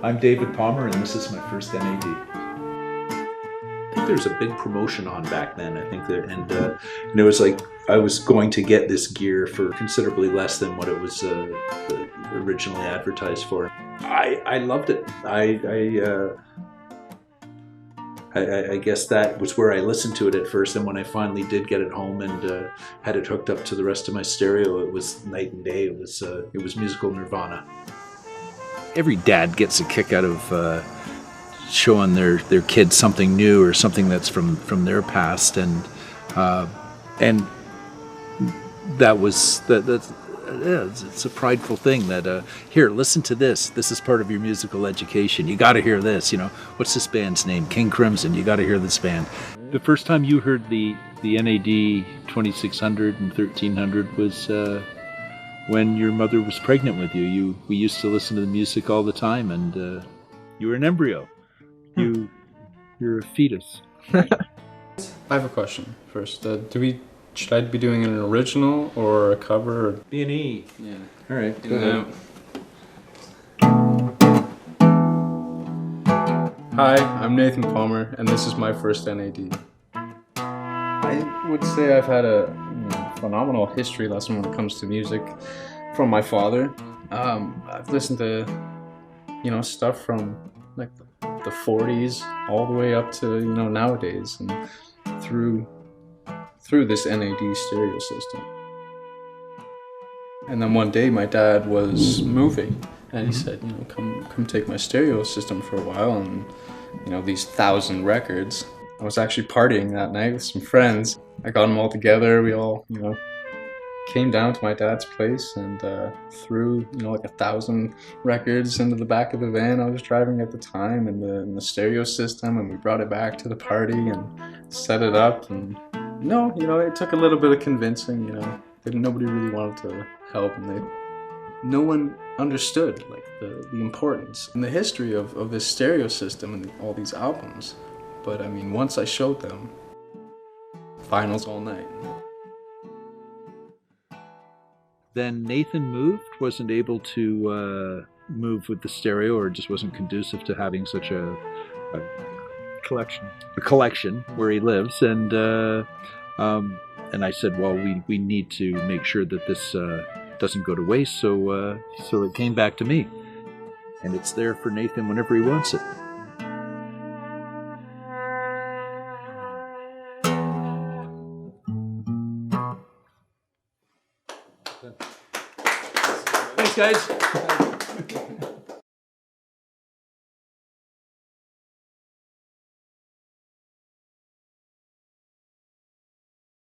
I'm David Palmer, and this is my first NAD. I think there's a big promotion on back then. I think that, and it was like I was going to get this gear for considerably less than what it was originally advertised for. I loved it. I guess that was where I listened to it at first, and when I finally did get it home and had it hooked up to the rest of my stereo, it was night and day. It was musical nirvana. Every dad gets a kick out of showing their kids something new or something that's from their past, and it's a prideful thing that here, listen to this. This is part of your musical education. You got to hear this. What's this band's name? King Crimson. You got to hear this band. The first time you heard the NAD 2600 and 1300 was when your mother was pregnant with you. We used to listen to the music all the time, and you were an embryo. You're a fetus. I have a question first. Should I be doing an original or a cover? B&E. Yeah. All right. Go ahead. Hi, I'm Nathan Palmer, and this is my first NAD. I would say I've had a phenomenal history lesson when it comes to music from my father. I've listened to stuff from like the 40s all the way up to nowadays, and through this NAD stereo system. And then one day my dad was moving, and he said, come take my stereo system for a while, and these 1,000 records. I was actually partying that night with some friends. I got them all together. We all came down to my dad's place and threw like 1,000 records into the back of the van I was driving at the time, in the stereo system, and we brought it back to the party and set it up. And it took a little bit of convincing. Nobody really wanted to help, and no one understood like the importance and the history of this stereo system and all these albums. But I mean, once I showed them, vinyls all night. Then Nathan moved, wasn't able to move with the stereo, or just wasn't conducive to having such a collection where he lives, and I said, well, we need to make sure that this doesn't go to waste, so it came back to me, and it's there for Nathan whenever he wants it. Thanks, guys.